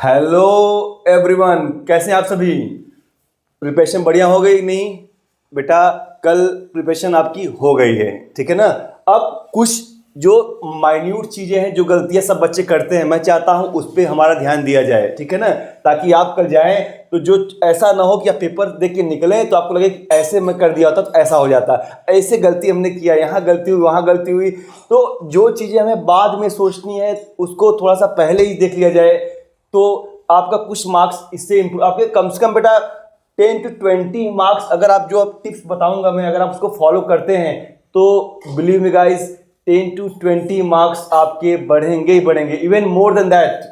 Hello everyone, कैसे हैं आप सभी। प्रिपरेशन बढ़िया हो गई नहीं बेटा? कल प्रिपरेशन आपकी हो गई है, ठीक है ना। अब कुछ जो माइन्यूट चीज़ें हैं, जो गलतियां सब बच्चे करते हैं, मैं चाहता हूं उस पर हमारा ध्यान दिया जाए, ठीक है ना। ताकि आप कल जाएं तो जो ऐसा ना हो कि आप पेपर देख के निकलें तो आपको लगे कि ऐसे मैं कर दिया होता तो ऐसा हो जाता, ऐसे गलती हमने किया, यहाँ गलती हुई, वहाँ गलती हुई। तो जो चीज़ें हमें बाद में सोचनी है उसको थोड़ा सा पहले ही देख लिया जाए, तो आपका कुछ मार्क्स इससे इम्प्रूव, आपके कम से कम बेटा 10 to 20 मार्क्स, अगर आप जो टिप्स बताऊंगा मैं, अगर आप उसको फॉलो करते हैं तो believe me guys 10 to 20 marks आपके बढ़ेंगे ही बढ़ेंगे, इवन मोर देन दैट।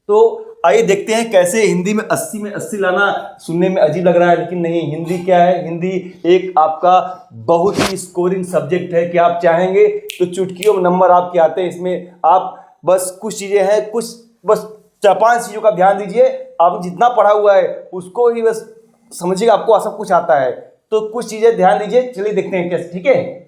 तो आइए देखते हैं कैसे हिंदी में 80 में 80 लाना सुनने में अजीब लग रहा है, लेकिन नहीं, हिंदी क्या है, हिंदी एक आपका बहुत ही स्कोरिंग सब्जेक्ट है कि आप चाहेंगे तो चुटकियों में नंबर आपके आते हैं इसमें। आप बस कुछ चीज़ें हैं, कुछ बस 4-5 चीज़ों का ध्यान दीजिए, आपने जितना पढ़ा हुआ है उसको ही बस समझिएगा, आपको सब कुछ आता है। तो कुछ चीज़ें ध्यान दीजिए, चलिए देखते हैं कैसे, ठीक है।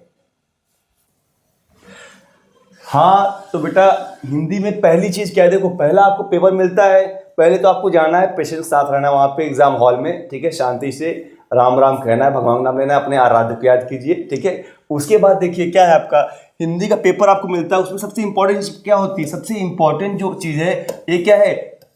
हाँ तो बेटा हिंदी में पहली चीज़ क्या है, देखो पहला आपको पेपर मिलता है, पहले तो आपको जाना है, पेशेंस साथ रहना है वहाँ पे एग्जाम हॉल में, ठीक है। शांति से राम राम कहना है, भगवान का नाम लेना है, अपने आराध्य को याद कीजिए, ठीक है। उसके बाद देखिए क्या है, आपका हिंदी का पेपर आपको मिलता है, उसमें सबसे इंपॉर्टेंट क्या होती है, सबसे इंपॉर्टेंट जो चीज़ है ये क्या है,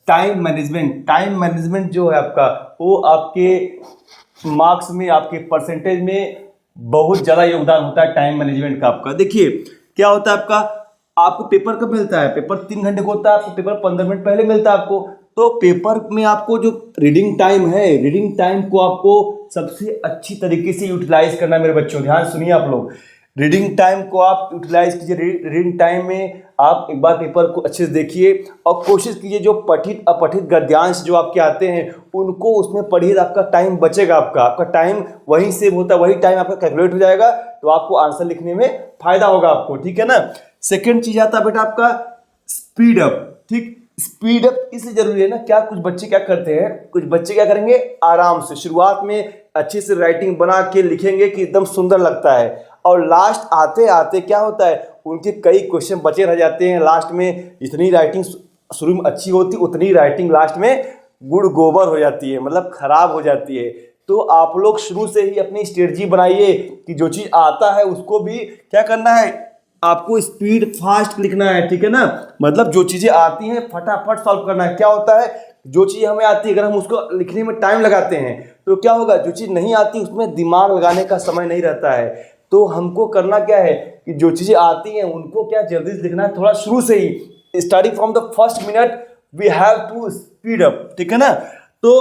टाइम मैनेजमेंट। टाइम मैनेजमेंट जो है आपका, वो आपके मार्क्स में, आपके परसेंटेज में बहुत ज़्यादा योगदान होता है टाइम मैनेजमेंट का। आपका देखिए क्या होता है, आपको पेपर कब मिलता है, पेपर 3 घंटे को होता है, आपको पेपर 15 मिनट पहले मिलता है आपको। तो पेपर में आपको जो रीडिंग टाइम है, रीडिंग टाइम को आपको सबसे अच्छी तरीके से यूटिलाइज करना है। मेरे बच्चों ध्यान सुनिए आप लोग, रीडिंग टाइम को आप यूटिलाइज कीजिए। रीडिंग टाइम में आप एक बार पेपर को अच्छे से देखिए और कोशिश कीजिए जो पठित अपठित गद्यांश जो आपके आते हैं उनको उसमें पढ़िए, आपका टाइम बचेगा, आपका टाइम वहीं सेव होता है, वही टाइम आपका कैलकुलेट हो जाएगा, तो आपको आंसर लिखने में फायदा होगा आपको, ठीक है ना। सेकेंड चीज आता है बेटा आपका स्पीड अप, ठीक। स्पीड अप इसलिए जरूरी है ना, क्या कुछ बच्चे क्या करते हैं, कुछ बच्चे क्या करेंगे, आराम से शुरुआत में अच्छे से राइटिंग बना के लिखेंगे कि एकदम सुंदर लगता है, और लास्ट आते आते क्या होता है, उनके कई क्वेश्चन बचे रह जाते हैं। लास्ट में जितनी राइटिंग शुरू में अच्छी होती उतनी राइटिंग लास्ट में गुड़ गोबर हो जाती है, मतलब खराब हो जाती है। तो आप लोग शुरू से ही अपनी स्ट्रेटजी बनाइए कि जो चीज़ आता है उसको भी क्या करना है, आपको स्पीड फास्ट लिखना है, ठीक है ना। मतलब जो चीज़ें आती हैं फटाफट सॉल्व करना है। क्या होता है, जो चीज़ हमें आती है अगर हम उसको लिखने में टाइम लगाते हैं तो क्या होगा, जो चीज़ नहीं आती उसमें दिमाग लगाने का समय नहीं रहता है। तो हमको करना क्या है कि जो चीज़ें आती हैं उनको क्या जल्दी से लिखना है, थोड़ा शुरू से ही, starting from the first minute we have to speed up, ठीक है ना। तो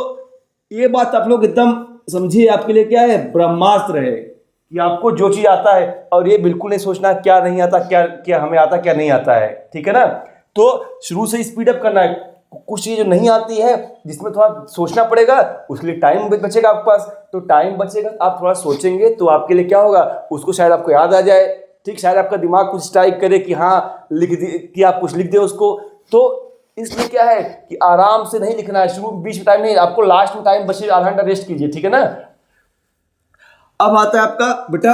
ये बात आप लोग एकदम समझिए, आपके लिए क्या है, ब्रह्मास्त्र है कि आपको जो चीज़ आता है, और ये बिल्कुल नहीं सोचना क्या नहीं आता, क्या क्या हमें आता क्या नहीं आता है, ठीक है ना। तो शुरू से स्पीड अप करना है। कुछ चीज़ जो नहीं आती है जिसमें थोड़ा सोचना पड़ेगा, उसके लिए टाइम बचेगा आपके पास, तो टाइम बचेगा, आप थोड़ा सोचेंगे तो आपके लिए क्या होगा, उसको शायद आपको याद आ जाए, ठीक। शायद आपका दिमाग कुछ स्ट्राइक करे कि हाँ लिख दे, कि आप कुछ लिख दे उसको। तो इसलिए क्या है कि आराम से नहीं लिखना है, शुरू बीच में टाइम नहीं, आपको लास्ट में टाइम बचे, आधा घंटा रेस्ट कीजिए, ठीक है ना। अब आता है आपका बेटा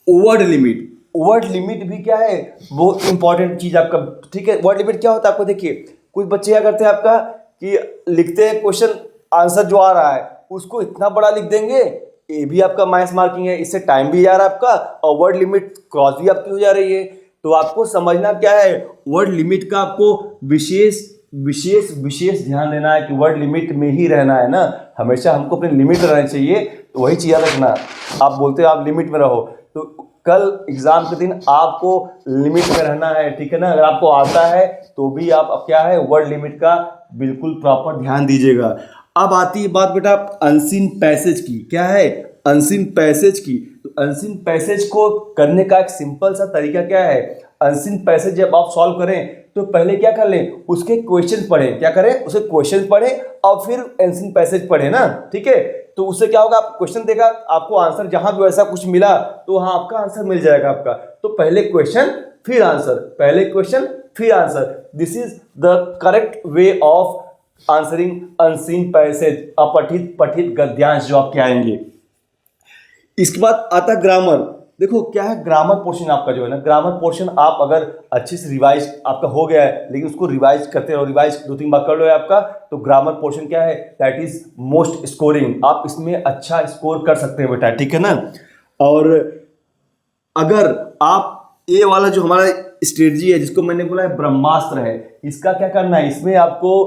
वर्ड लिमिट। वर्ड लिमिट भी क्या है, बहुत इंपॉर्टेंट चीज आपका, ठीक है। वर्ड लिमिट क्या होता है आपको देखिए, कुछ बच्चे क्या करते हैं आपका कि लिखते हैं क्वेश्चन आंसर जो आ रहा है उसको इतना बड़ा लिख देंगे, ये भी आपका माइनस मार्किंग है, इससे टाइम भी जा रहा है आपका और वर्ड लिमिट क्रॉस भी आपकी हो जा रही है। तो आपको समझना क्या है, वर्ड लिमिट का आपको विशेष विशेष विशेष ध्यान देना है कि वर्ड लिमिट में ही रहना है ना, हमेशा हमको अपनी लिमिट में रहना चाहिए, तो वही चीज़ रखना। आप बोलते हो आप लिमिट में रहो, तो कल एग्जाम के दिन आपको लिमिट में रहना है, ठीक है ना। अगर आपको आता है तो भी आप क्या है, वर्ड लिमिट का बिल्कुल प्रॉपर ध्यान दीजिएगा। अब आती है बात बेटा अनसीन पैसेज की। क्या है, अनसीन पैसेज की। तो अनसीन पैसेज को करने का एक सिंपल सा तरीका क्या है, अनसीन पैसेज जब आप सॉल्व करें तो पहले क्या कर लें, उसके क्वेश्चन पढ़ें, क्या करें, उसके क्वेश्चन पढ़ें और फिर अनसीन पैसेज पढ़ें ना, ठीक है। तो उससे क्या होगा, आप क्वेश्चन देखा, आपको आंसर जहां भी वैसा कुछ मिला तो वहां आपका आंसर मिल जाएगा आपका। तो पहले क्वेश्चन फिर आंसर, पहले क्वेश्चन फिर answer, this is the correct way of answering unseen passage, अपठित पठित गद्यांश जो आपके आएंगे। इसके बाद आता ग्रामर। देखो क्या है, ग्रामर पोर्शन आपका जो है ना, ग्रामर पोर्शन आप अगर अच्छे से रिवाइज आपका हो गया है, लेकिन उसको रिवाइज करते रहो, रिवाइज 2-3 बार कर लो है आपका, तो ग्रामर पोर्शन क्या है, दैट इज मोस्ट स्कोरिंग, आप इसमें अच्छा स्कोर कर सकते हैं बेटा, ठीक है ना। और अगर आप ये वाला जो हमारा स्ट्रेटजी है जिसको मैंने बोला है ब्रह्मास्त्र है, इसका क्या करना है, इसमें आपको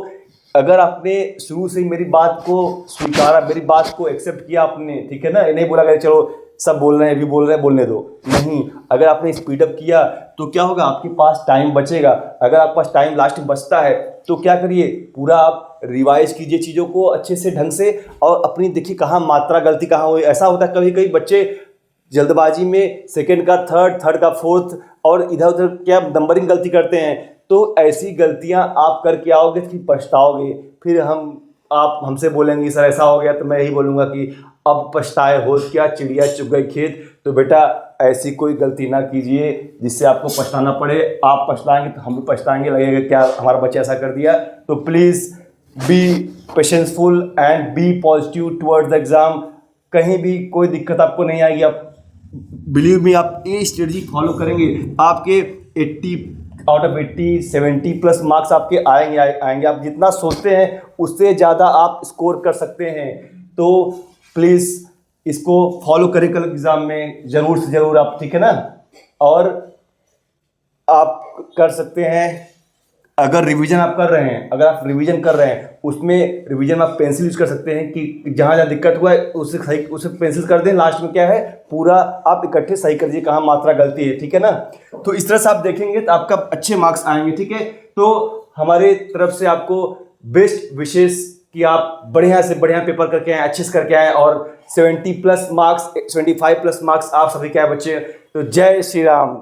अगर आपने शुरू से ही मेरी बात को स्वीकारा, मेरी बात को एक्सेप्ट किया आपने, ठीक है ना, ये नहीं बोला कि चलो सब बोल रहे हैं, भी बोल रहे हैं, बोलने दो, नहीं, अगर आपने स्पीडअप किया तो क्या होगा, आपके पास टाइम बचेगा। अगर आपके पास टाइम लास्ट में बचता है तो क्या करिए, पूरा आप रिवाइज कीजिए चीज़ों को अच्छे से ढंग से, और अपनी देखिए कहाँ मात्रा गलती कहाँ हुई। ऐसा होता है कभी कभी बच्चे जल्दबाजी में सेकंड का थर्ड, थर्ड का फोर्थ, और इधर उधर क्या नंबरिंग गलती करते हैं, तो ऐसी गलतियां आप करके आओगे फिर पछताओगे, फिर आप हमसे बोलेंगे सर ऐसा हो गया, तो मैं यही बोलूँगा कि अब पछताए हो क्या, चिड़िया चुग गई खेत। तो बेटा ऐसी कोई गलती ना कीजिए जिससे आपको पछताना पड़े, आप पछताएंगे तो हम भी पछताएंगे, लगेगा क्या हमारा बच्चा ऐसा कर दिया। तो please be patienceful and be positive towards the exam. कहीं भी कोई दिक्कत आपको नहीं आएगी, आप बिलीव मी, आप ये स्ट्रेटजी फॉलो करेंगे, आपके 80 आउट ऑफ 80 70 प्लस मार्क्स आपके आएंगे। आप जितना सोचते हैं उससे ज़्यादा आप स्कोर कर सकते हैं। तो प्लीज़ इसको फॉलो करें कल एग्ज़ाम में, ज़रूर से ज़रूर आप, ठीक है ना। और आप कर सकते हैं, अगर रिवीजन आप कर रहे हैं, अगर आप रिवीजन कर रहे हैं, उसमें रिवीजन में आप पेंसिल यूज कर सकते हैं कि जहाँ जहाँ दिक्कत हुआ है उससे सही, उससे पेंसिल कर दें, लास्ट में क्या है पूरा आप इकट्ठे सही कर दीजिए कहाँ मात्रा गलती है, ठीक है ना। तो इस तरह से आप देखेंगे तो आपका अच्छे मार्क्स आएंगे, ठीक है। तो हमारे तरफ से आपको बेस्ट विशेष कि आप बढ़िया से बढ़िया पेपर करके आए, अच्छे से करके आए, और 70 प्लस मार्क्स 75 प्लस मार्क्स आप सभी क्या है बच्चे। तो जय श्री राम।